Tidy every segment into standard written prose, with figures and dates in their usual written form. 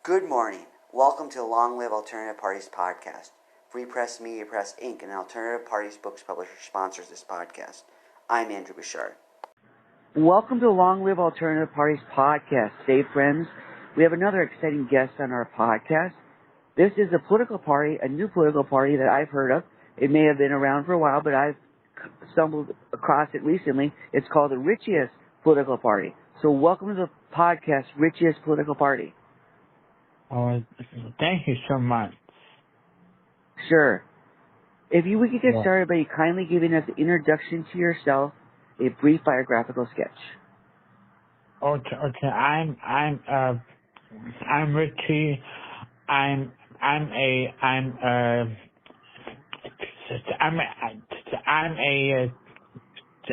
Good morning. Welcome to the Long Live Alternative Parties podcast. Free Press Media Press Inc., an alternative parties books publisher, sponsors this podcast. I'm Andrew Bouchard. Welcome to the Long Live Alternative Parties podcast. Today, friends, we have another exciting guest on our podcast. This is a political party, a new political party that I've heard of. It may have been around for a while, but I've stumbled across it recently. It's called the Richiest Political Party. So welcome to the podcast, Richiest Political Party. Oh, thank you so much. Sure. We could get started by you kindly giving us an introduction to yourself, a brief biographical sketch. Okay. I'm Richie. I'm a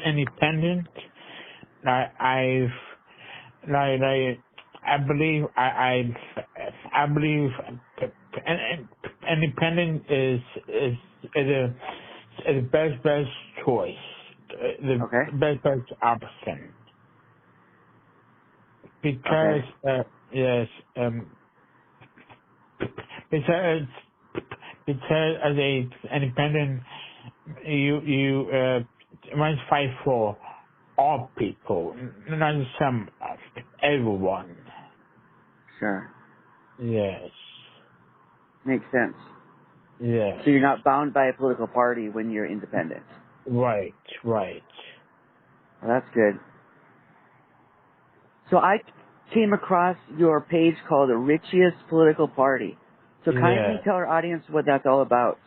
independent. I believe independent is the best choice, the best option. Because because as a independent, you must fight for all people, not some, everyone. Sure. Yes. Makes sense. Yes. So you're not bound by a political party when you're independent. Right. Well, that's good. So I came across your page called the Richiest Political Party. So kindly tell our audience what that's all about.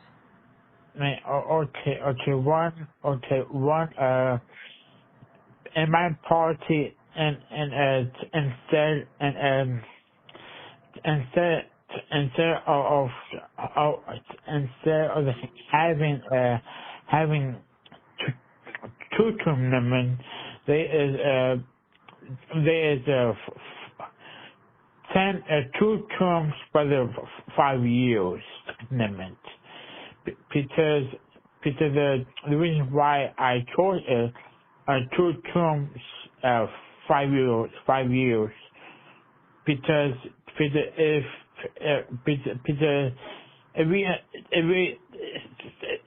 One, in my party, instead of having two tournaments, there is 2 terms for the 5 years tournament. Because the reason why I chose 2 terms, 5 years, because if we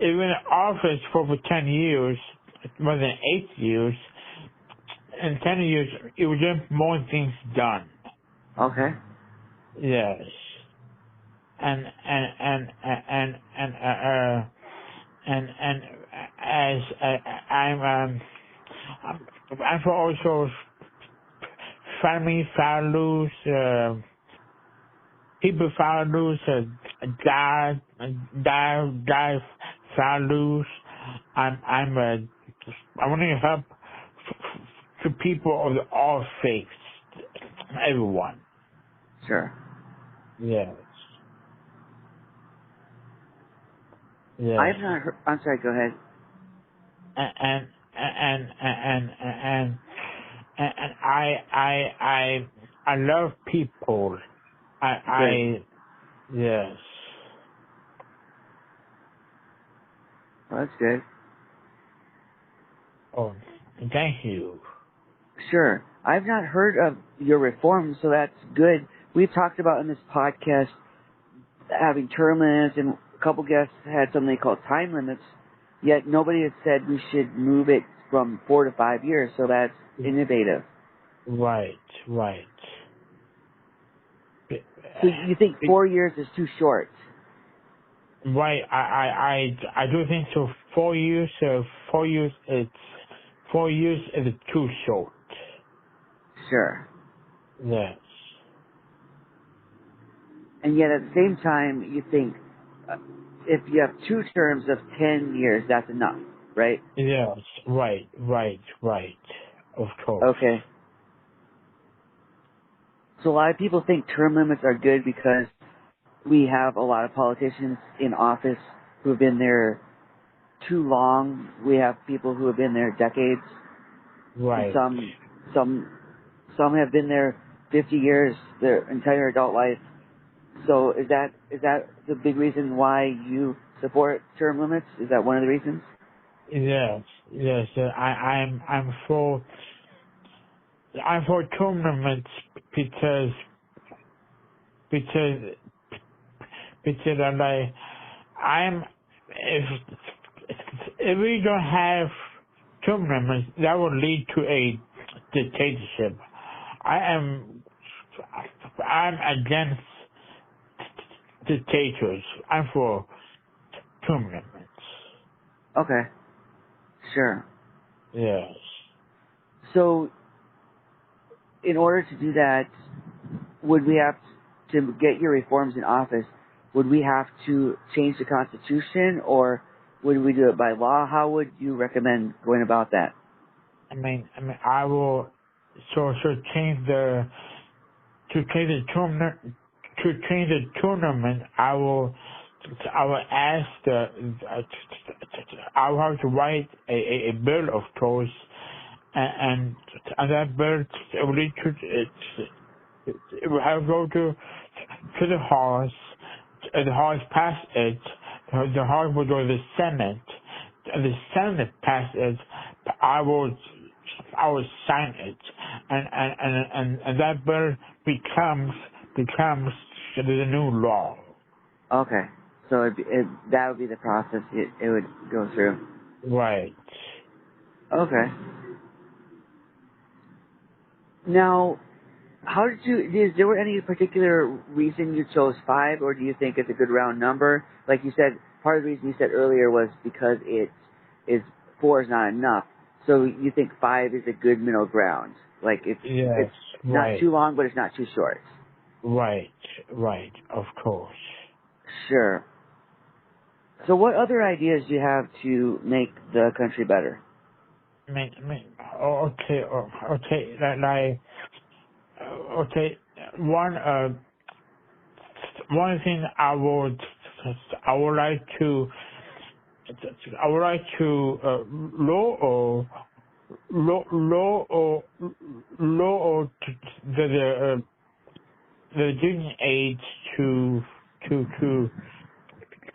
in office for 10 years, more than 8 years, in 10 years it would get more things done. Okay. Yes. And as I'm for also family values, people values, God values. I want to help to people of all faiths, everyone. Sure. Yes. I have not heard. I'm sorry. Go ahead. And I love people. Yes. Well, that's good. Oh, thank you. Sure. I've not heard of your reforms, so that's good. We've talked about in this podcast having term limits, and a couple guests had something called time limits, yet nobody has said we should move it from 4 to 5 years, so that's innovative. Right. So you think 4 years is too short? Right. I do think so. 4 years. 4 years. It's 4 years is too short. Sure. Yes. And yet at the same time, you think if you have 2 terms of 10 years, that's enough, right? Yes. Right. Of course. Okay. So a lot of people think term limits are good because we have a lot of politicians in office who have been there too long. We have people who have been there decades. Right. And some have been there 50 years, their entire adult life. So is that the big reason why you support term limits? Is that one of the reasons? Yes. I'm for. I'm for tournaments because because like I'm if we don't have term limits, that will lead to a dictatorship. I'm against dictators. I'm for term limits. Okay. Sure. Yes. So, in order to do that, would we have to get your reforms in office? Would we have to change the Constitution, or would we do it by law? How would you recommend going about that? I will change the tournament. I will ask I will have to write a bill, of course, and that bill will lead to it will have to go to the House. The House pass it. The House will go to the Senate. And the Senate pass it. I will sign it, and that bill becomes the new law. Okay, so that would be the process it would go through. Right. Okay. Now, how did is there any particular reason you chose 5, or do you think it's a good round number? Like you said, part of the reason you said earlier was because 4 is not enough. So you think 5 is a good middle ground. Like it's not too long, but it's not too short. Right, of course. Sure. So what other ideas do you have to make the country better? Okay. One thing I would like to lower the drinking age to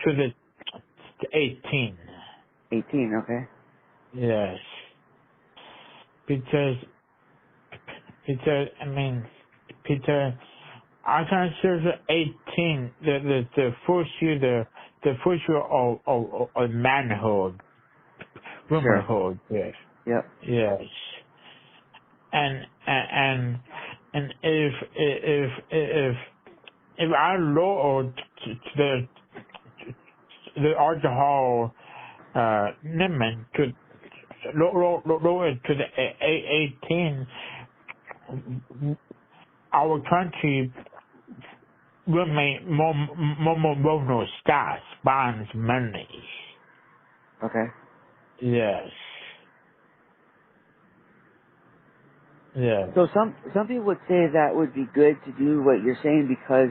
the 18. 18, okay. Yes, because Peter, I consider 18 the first year of manhood, womanhood. Sure. Yes. Yep. Yes. And if I lower the alcohol limit to lower it to the 18, our country will make more stocks, bonds, money. Okay. Yes. Yeah. So some people would say that would be good to do what you're saying, because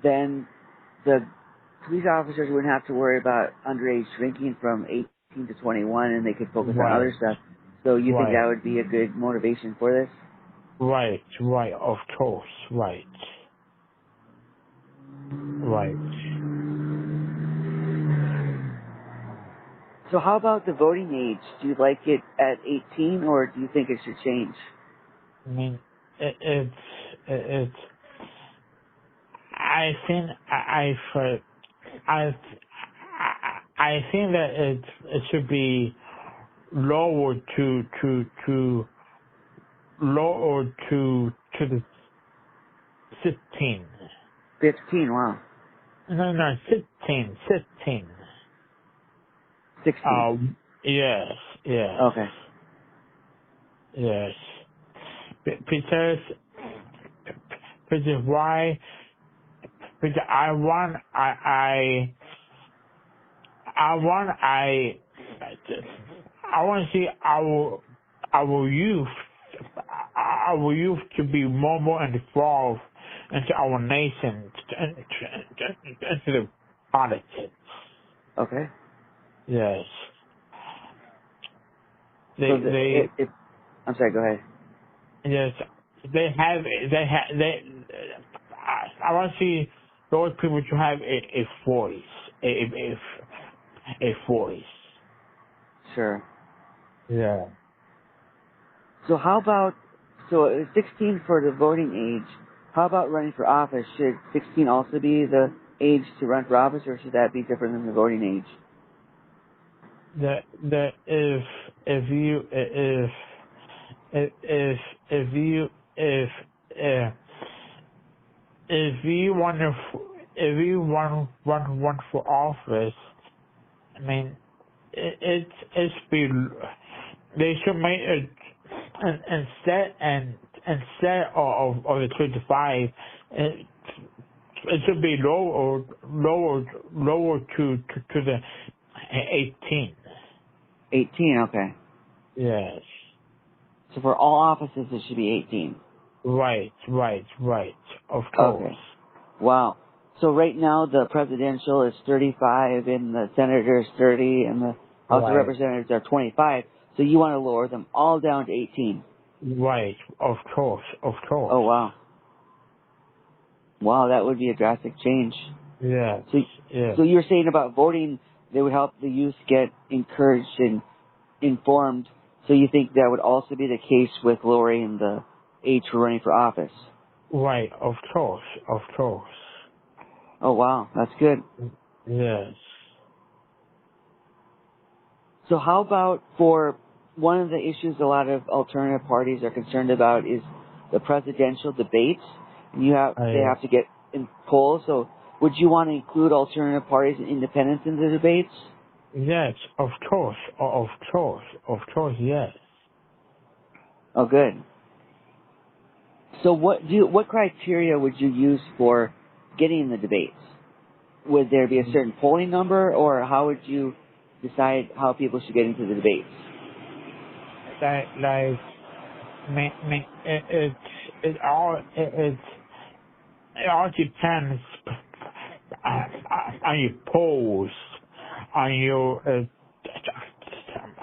then the police officers wouldn't have to worry about underage drinking from 18 to 21, and they could focus on other stuff. So you think that would be a good motivation for this? Right, of course, right. So how about the voting age? Do you like it at 18, or do you think it should change? It's. I think I think that it should be lowered to the 15. 15, wow. No, 16. 16. Yes. Okay. Yes. Because why? Because I want to see our youth to be more involved into our nation, into the politics. Okay. Yes. I'm sorry, go ahead. Yes, I want to see those people to have a voice, a voice. Sure. Yeah. So how about, 16 for the voting age, How about running for office? Should 16 also be the age to run for office, or should that be different than the voting age? That if you want to run for office, I mean it's be they should make it instead of the 25, it should be lower to the 18. 18, okay. Yes. So for all offices, it should be 18. Right. Of course. Okay. Wow. So right now, the presidential is 35, and the senator is 30, and the House of Representatives are 25. So you want to lower them all down to 18. Right. Of course. Oh, wow. Wow, that would be a drastic change. Yes. So you're saying about voting, they would help the youth get encouraged and informed. So you think that would also be the case with lowering the age for running for office? Right. Of course. Oh, wow. That's good. Yes. So how about for one of the issues a lot of alternative parties are concerned about is the presidential debates. And they have to get in polls. So would you want to include alternative parties and independents in the debates? Yes. Of course. Yes. Oh, good. So what criteria would you use for getting in the debates? Would there be a certain polling number, or how would you decide how people should get into the debates? It all depends on your polls, on your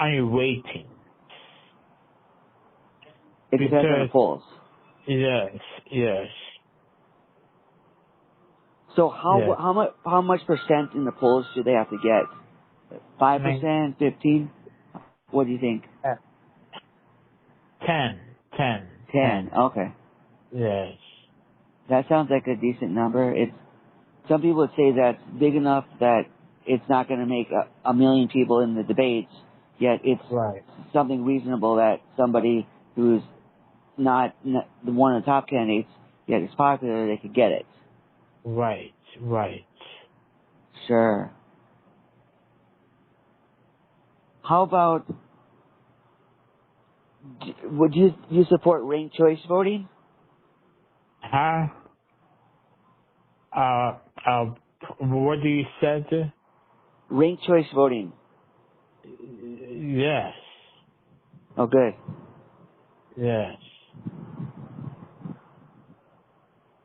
rating. It depends on the polls. Yes. So how much percent in the polls do they have to get? 5%, 15? What do you think? 10. 10. Okay. Yes. That sounds like a decent number. Some people would say that's big enough that it's not going to make a million people in the debates, yet it's something reasonable that somebody who's not one of the top candidates, yet it's popular, they could get it. Right. Sure. How about, would you support ranked choice voting? Huh? What do you say? Ranked choice voting. Yes. Oh, good. Yes.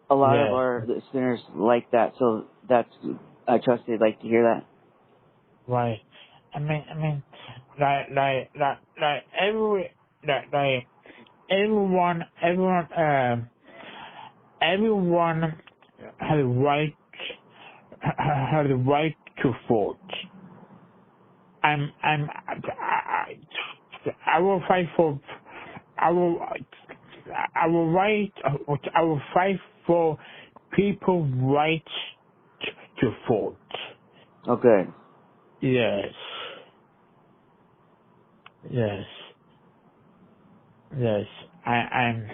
A lot of our listeners like that, so I trust they'd like to hear that. Right. I mean, everyone has the right to vote. I will fight for. I will fight for people's right to vote. Oh, good. Yes. I'm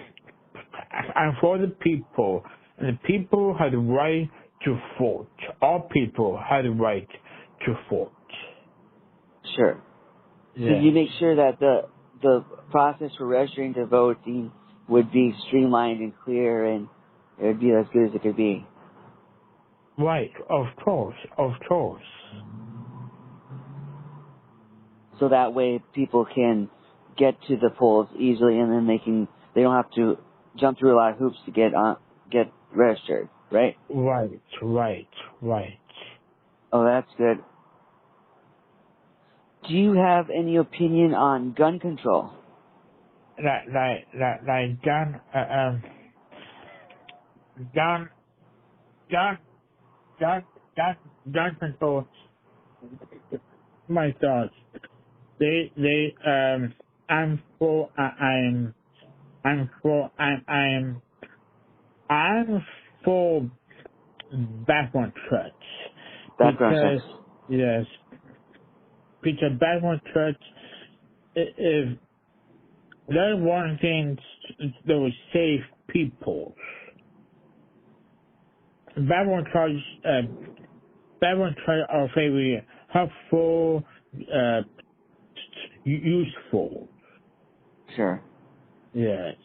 for the people, and the people have the right to vote. All people have the right to vote. Sure. Yes. So you make sure that the process for registering to voting would be streamlined and clear, and it would be as good as it could be. Right. Of course. So that way people can get to the polls easily, and then they don't have to jump through a lot of hoops to get registered, right? Right. Oh, that's good. Do you have any opinion on gun control? Like gun control. My thoughts. I'm for I'm for background checks Background because checks. yes, because background checks if they're one thing that would save people. Background checks, background checks are very helpful, useful. Sure. Yes.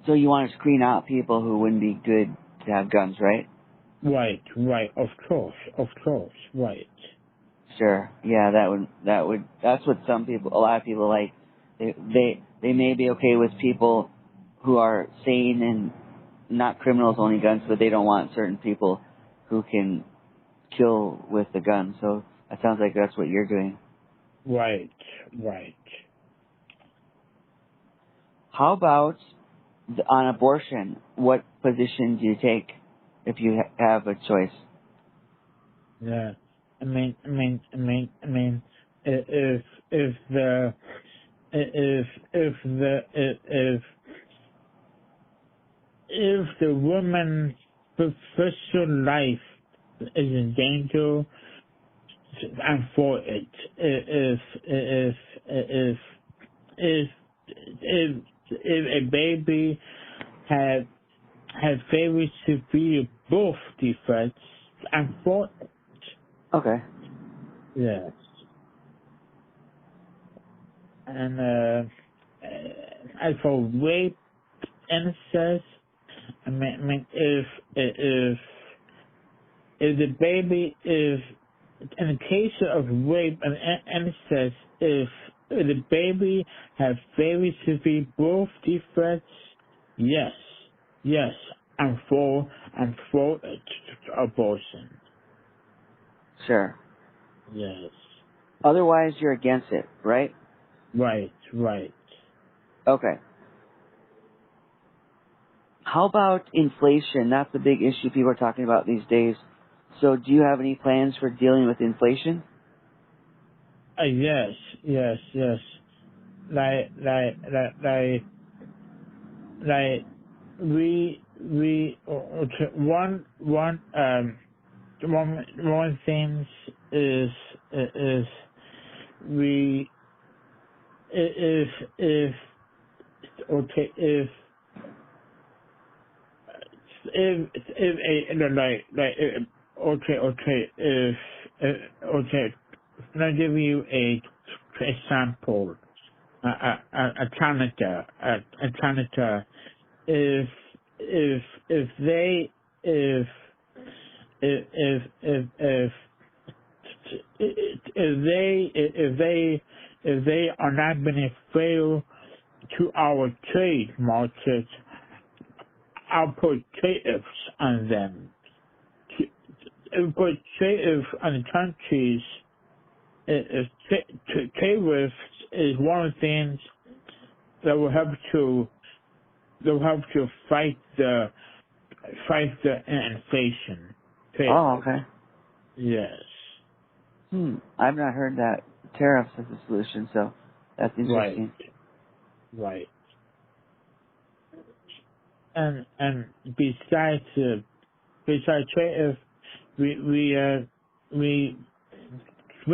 So you want to screen out people who wouldn't be good to have guns, right? Right, of course, right. Sure. Yeah, that's what a lot of people like. They may be okay with people who are sane and not criminals owning guns, but they don't want certain people who can kill with the gun. So that sounds like that's what you're doing. Right. How about on abortion? What position do you take if you have a choice? Yeah. I mean, if the if the woman's professional life is in danger, I'm for it. If a baby had very severe birth defects, I'm for it. Okay. Yes. And as for rape, incest, if the baby is in the case of rape and incest, if the baby has very severe birth defects, yes, I'm for abortion. Sure. Yes. Otherwise, you're against it, right? Right. Okay. How about inflation? That's a big issue people are talking about these days. So do you have any plans for dealing with inflation? Yes. Like, okay, one thing is we, if, okay, if a, okay, let me give you a example. A Canada, if they, if if they are not beneficial to our trade market, I'll put tariffs on them. Put tariffs on countries. Tariffs is one of the things that will help to fight the inflation. Oh, Tariffs. okay. Yes. I've not heard that tariffs is a solution, so that's Right. interesting. And besides tariffs, we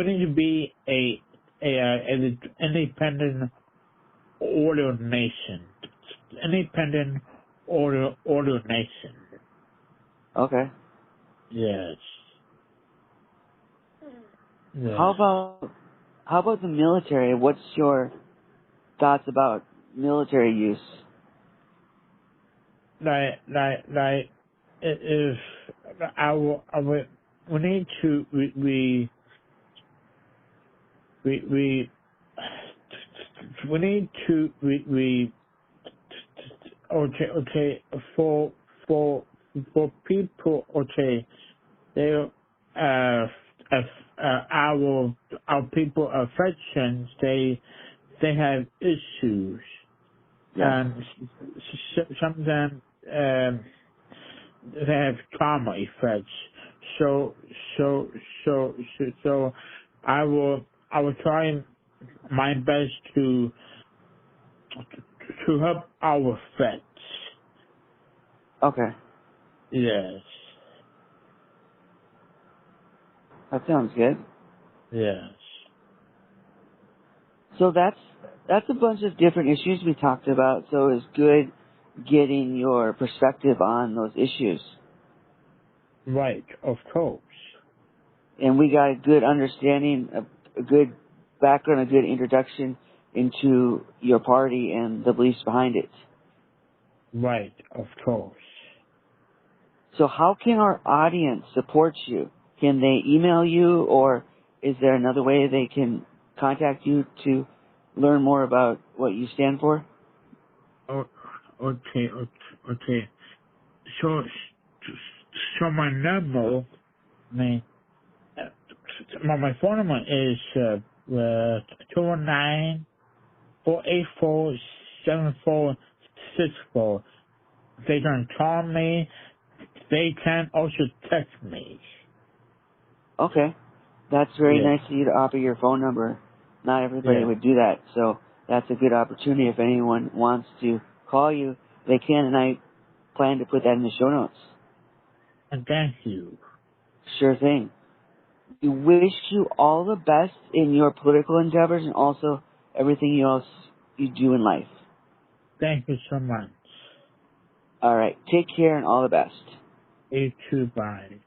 need to be an independent order nation. Independent order nation. Okay. Yes. How about the military? What's your thoughts about military use? If we need to we need to okay for people, okay, they our people affections, they have issues, Yes. and sometimes they have trauma effects. So I will try my best to to help our vets. Okay. Yes. That sounds good. Yes. So that's a bunch of different issues we talked about. So it's good getting your perspective on those issues. Right, of course. And we got a good understanding, a good background, a good introduction into your party and the beliefs behind it. Right, of course. So how can our audience support you? Can they email you, or is there another way they can contact you to learn more about what you stand for? Oh, okay. So, so my number, my phone number is 219-484-7464. They can call me. They can also text me. Okay. That's very Yeah. nice of you to offer your phone number. Not everybody Yeah. would do that, so that's a good opportunity. If anyone wants to call you, they can, and I plan to put that in the show notes. And thank you. Sure thing. We wish you all the best in your political endeavors and also everything else you do in life. Thank you so much. All right. Take care and all the best. You too. Bye.